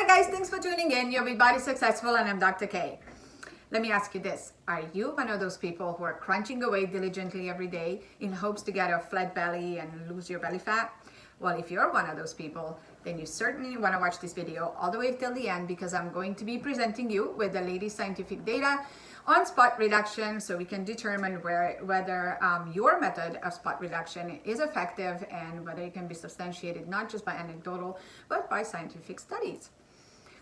guys, thanks for tuning in. You're with Body Successful and I'm Dr. K. Let me ask you this. Are you one of those people who are crunching away diligently every day in hopes to get a flat belly and lose your belly fat? Well, if you're one of those people, then you certainly want to watch this video all the way till the end, because I'm going to be presenting you with the latest scientific data on spot reduction so we can determine whether your method of spot reduction is effective and whether it can be substantiated not just by anecdotal but by scientific studies.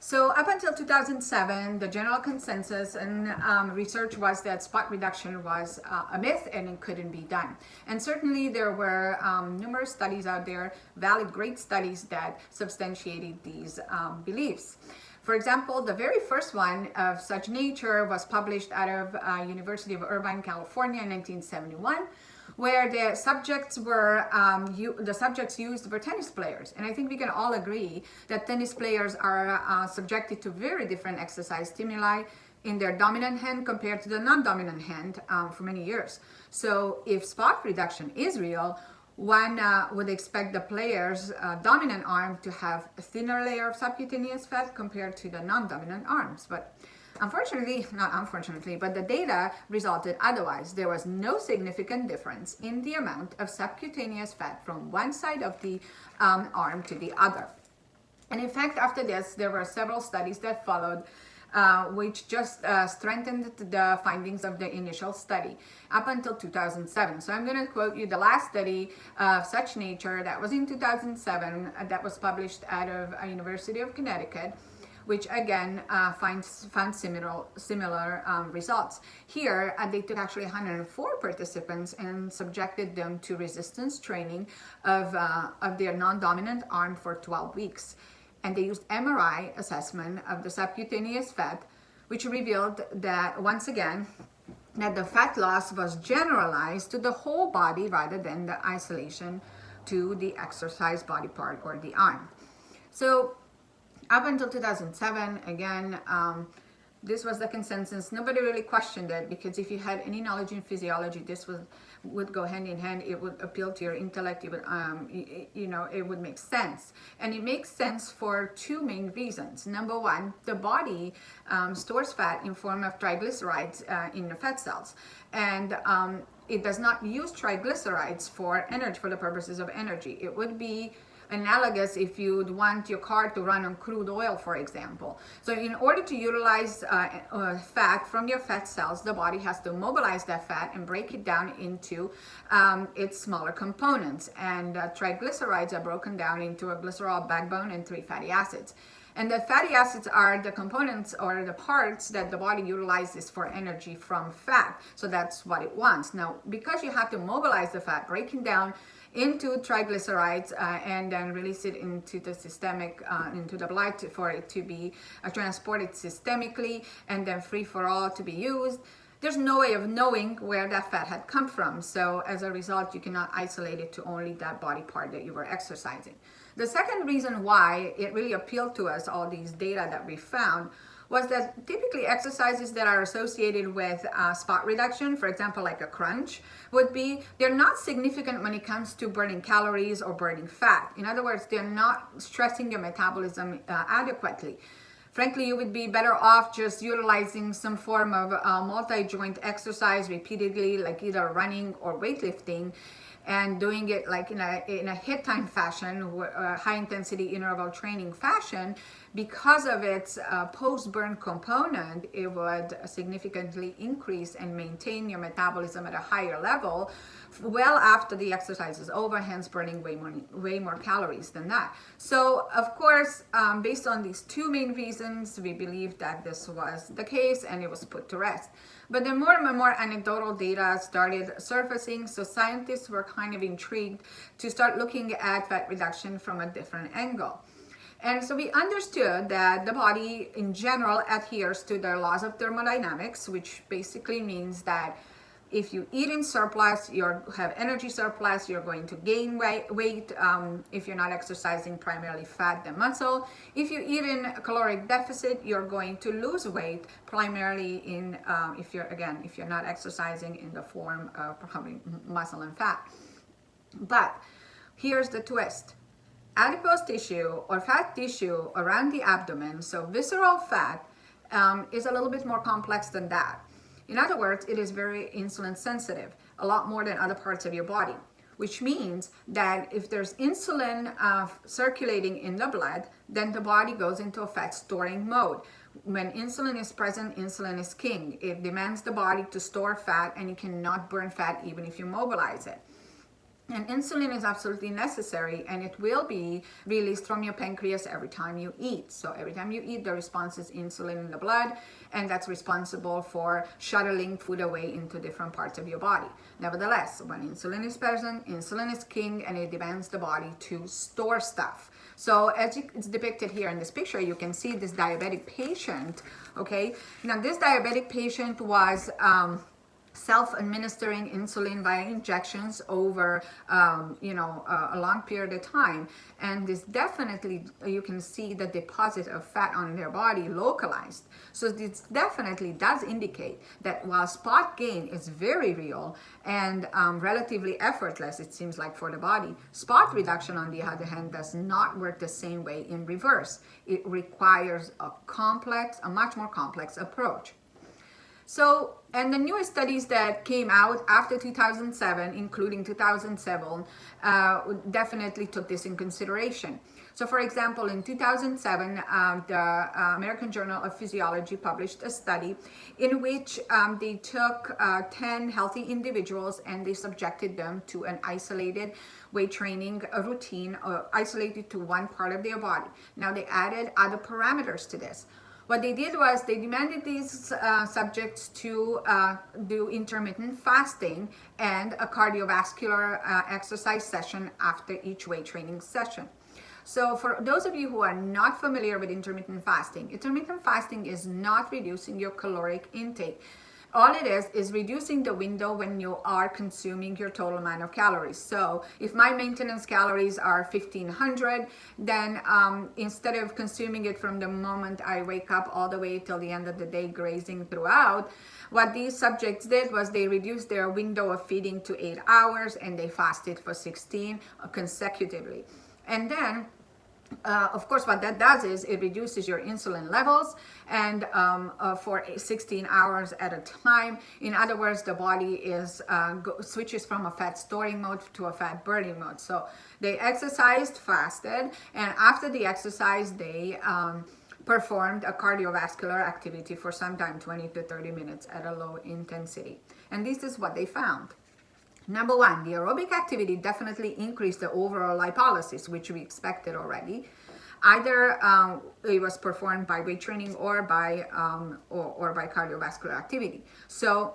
So up until 2007, the general consensus and research was that spot reduction was a myth and it couldn't be done. And certainly there were numerous studies out there, valid, great studies that substantiated these beliefs. For example, the very first one of such nature was published out of University of Irvine, California in 1971. Where the subjects were used were tennis players, and I think we can all agree that tennis players are subjected to very different exercise stimuli in their dominant hand compared to the non-dominant hand for many years. So if spot reduction is real, one would expect the player's dominant arm to have a thinner layer of subcutaneous fat compared to the non-dominant arms. But but the data resulted otherwise. There was no significant difference in the amount of subcutaneous fat from one side of the arm to the other. And in fact, after this, there were several studies that followed which just strengthened the findings of the initial study up until 2007. So I'm going to quote you the last study of such nature that was in 2007 that was published out of University of Connecticut, which again found similar results. Here, they took actually 104 participants and subjected them to resistance training of their non-dominant arm for 12 weeks. And they used MRI assessment of the subcutaneous fat, which revealed that, once again, that the fat loss was generalized to the whole body rather than the isolation to the exercise body part or the arm. So up until 2007, again, this was the consensus. Nobody really questioned it, because if you had any knowledge in physiology, this would go hand in hand. It would appeal to your intellect. It would, it would make sense. And it makes sense for two main reasons. Number one, the body stores fat in form of triglycerides in the fat cells. And it does not use triglycerides for energy, for the purposes of energy. It would be analogous if you'd want your car to run on crude oil, for example. So in order to utilize fat from your fat cells, the body has to mobilize that fat and break it down into its smaller components. And triglycerides are broken down into a glycerol backbone and 3 fatty acids. And the fatty acids are the components or the parts that the body utilizes for energy from fat. So that's what it wants. Now, because you have to mobilize the fat, breaking down into triglycerides and then release it into the systemic, into the blood for it to be transported systemically and then free for all to be used, there's no way of knowing where that fat had come from. So as a result, you cannot isolate it to only that body part that you were exercising. The second reason why it really appealed to us, all these data that we found, was that typically exercises that are associated with spot reduction, for example, like a crunch, they're not significant when it comes to burning calories or burning fat. In other words, they're not stressing your metabolism adequately. Frankly, you would be better off just utilizing some form of multi-joint exercise repeatedly, like either running or weightlifting, and doing it like in a hit time fashion, high intensity interval training fashion. Because of its post-burn component, it would significantly increase and maintain your metabolism at a higher level well after the exercise is over, hence burning way more calories than that. So of course, based on these two main reasons, we believe that this was the case and it was put to rest. But then more and more anecdotal data started surfacing, so scientists were kind of intrigued to start looking at fat reduction from a different angle. And so we understood that the body in general adheres to the laws of thermodynamics, which basically means that if you eat in surplus, you have energy surplus, you're going to gain weight if you're not exercising primarily fat than muscle. If you eat in a caloric deficit, you're going to lose weight primarily in, if you're not exercising in the form of probably muscle and fat. But here's the twist. adipose tissue or fat tissue around the abdomen, so visceral fat, is a little bit more complex than that. In other words, it is very insulin sensitive, a lot more than other parts of your body, which means that if there's insulin circulating in the blood, then the body goes into a fat storing mode. When insulin is present, insulin is king. It demands the body to store fat, and you cannot burn fat even if you mobilize it. And insulin is absolutely necessary, and it will be released from your pancreas every time you eat. So every time you eat, the response is insulin in the blood, and that's responsible for shuttling food away into different parts of your body. Nevertheless, when insulin is present, insulin is king, and it demands the body to store stuff. So as it's depicted here in this picture, you can see this diabetic patient, okay? Now this diabetic patient was self-administering insulin via injections over a long period of time, and this definitely, you can see the deposit of fat on their body localized. So this definitely does indicate that while spot gain is very real and relatively effortless, it seems like, for the body, spot reduction, on the other hand, does not work the same way in reverse. It requires a much more complex approach. So, and the newest studies that came out after 2007, including 2007, definitely took this in consideration. So, for example, in 2007, the American Journal of Physiology published a study in which they took 10 healthy individuals and they subjected them to an isolated weight training routine, isolated to one part of their body. Now, they added other parameters to this. What they did was they demanded these subjects to do intermittent fasting and a cardiovascular exercise session after each weight training session. So for those of you who are not familiar with intermittent fasting is not reducing your caloric intake. All it is reducing the window when you are consuming your total amount of calories. So if my maintenance calories are 1500, then instead of consuming it from the moment I wake up all the way till the end of the day, grazing throughout, what these subjects did was they reduced their window of feeding to 8 hours, and they fasted for 16 consecutively. And then of course, what that does is it reduces your insulin levels, and for 16 hours at a time. In other words, the body is switches from a fat storing mode to a fat burning mode. So they exercised, fasted, and after the exercise, they performed a cardiovascular activity for some time, 20 to 30 minutes at a low intensity. And this is what they found. Number one, the aerobic activity definitely increased the overall lipolysis, which we expected already. Either it was performed by weight training or by cardiovascular activity. So,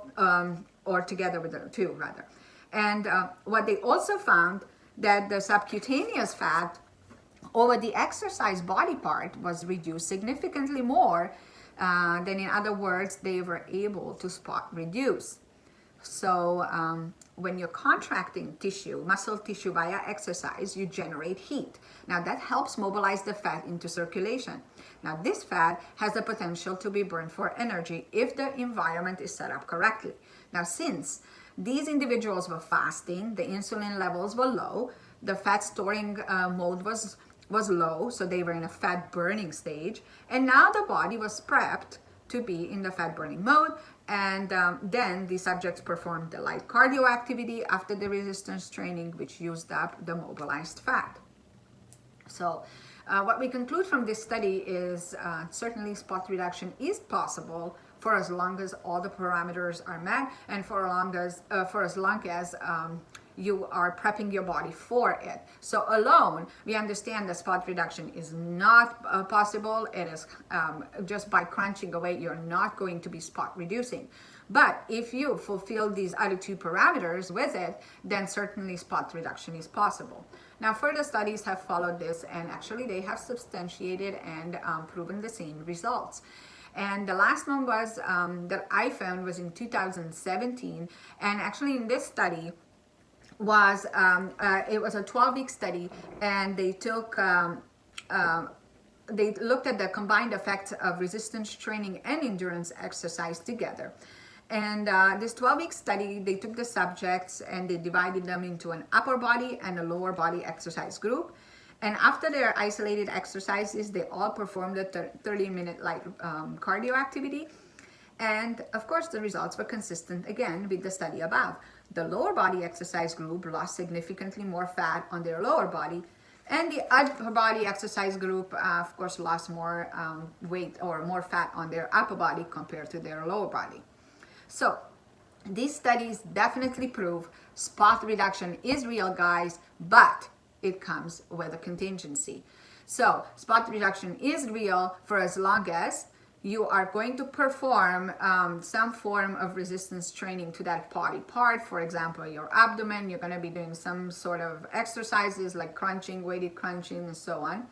or together with the two, rather. And what they also found, that the subcutaneous fat over the exercise body part was reduced significantly more than, in other words, they were able to spot reduce. So when you're contracting tissue, muscle tissue via exercise, you generate heat. Now that helps mobilize the fat into circulation. Now this fat has the potential to be burned for energy if the environment is set up correctly. Now since these individuals were fasting, the insulin levels were low, the fat storing mode was low, so they were in a fat burning stage, and now the body was prepped to be in the fat burning mode. And then the subjects performed the light cardio activity after the resistance training, which used up the mobilized fat. So what we conclude from this study is certainly spot reduction is possible for as long as all the parameters are met, and for as long as you are prepping your body for it. So alone, we understand that spot reduction is not possible. It is just by crunching away, you're not going to be spot reducing. But if you fulfill these other two parameters with it, then certainly spot reduction is possible. Now, further studies have followed this, and actually they have substantiated and proven the same results. And the last one was that I found was in 2017, and actually in this study, was it was a 12-week study, and they took they looked at the combined effects of resistance training and endurance exercise together. And this 12-week study, they took the subjects and they divided them into an upper body and a lower body exercise group. And after their isolated exercises, they all performed a 30-minute light cardio activity. And of course, the results were consistent again with the study above. The lower body exercise group lost significantly more fat on their lower body, and the upper body exercise group, of course, lost more weight or more fat on their upper body compared to their lower body. So these studies definitely prove spot reduction is real, guys, but it comes with a contingency. So spot reduction is real for as long as you are going to perform some form of resistance training to that body part. For example, your abdomen, you're going to be doing some sort of exercises like crunching, weighted crunching, and so on.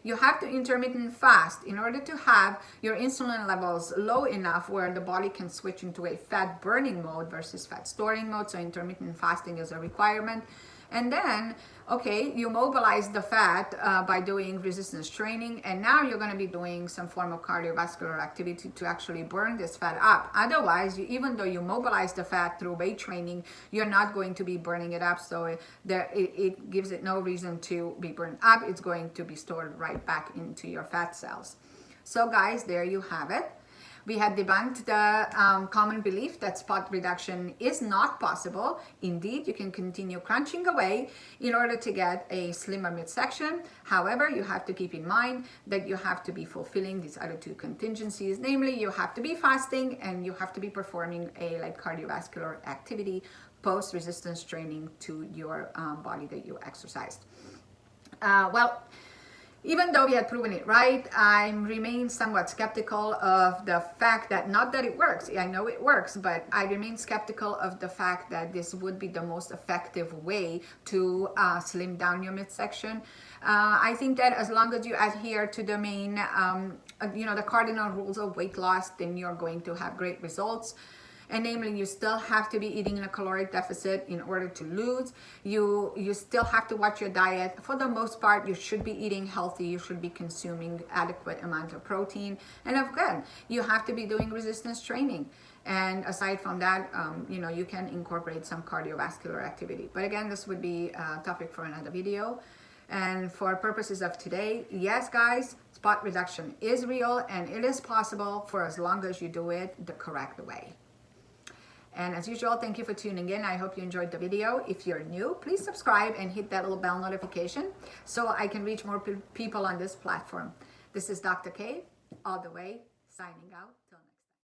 You have to intermittent fast in order to have your insulin levels low enough where the body can switch into a fat burning mode versus fat storing mode. So intermittent fasting is a requirement. And then, okay, you mobilize the fat by doing resistance training, and now you're going to be doing some form of cardiovascular activity to actually burn this fat up. Otherwise, even though you mobilize the fat through weight training, you're not going to be burning it up. So it gives it no reason to be burned up. It's going to be stored right back into your fat cells. So guys, there you have it. We had debunked the common belief that spot reduction is not possible. Indeed, you can continue crunching away in order to get a slimmer midsection. However, you have to keep in mind that you have to be fulfilling these other two contingencies. Namely, you have to be fasting and you have to be performing a light cardiovascular activity post-resistance training to your body that you exercised. Even though we had proven it right, I remain somewhat skeptical of the fact that, not that it works, I know it works, but I remain skeptical of the fact that this would be the most effective way to slim down your midsection. I think that as long as you adhere to the main, the cardinal rules of weight loss, then you're going to have great results. And namely, you still have to be eating in a caloric deficit in order to lose. You still have to watch your diet. For the most part, you should be eating healthy. You should be consuming adequate amount of protein. And again, you have to be doing resistance training. And aside from that, you can incorporate some cardiovascular activity. But again, this would be a topic for another video. And for purposes of today, yes, guys, spot reduction is real and it is possible for as long as you do it the correct way. And as usual, thank you for tuning in. I hope you enjoyed the video. If you're new, please subscribe and hit that little bell notification so I can reach more people on this platform. This is Dr. K, all the way, signing out.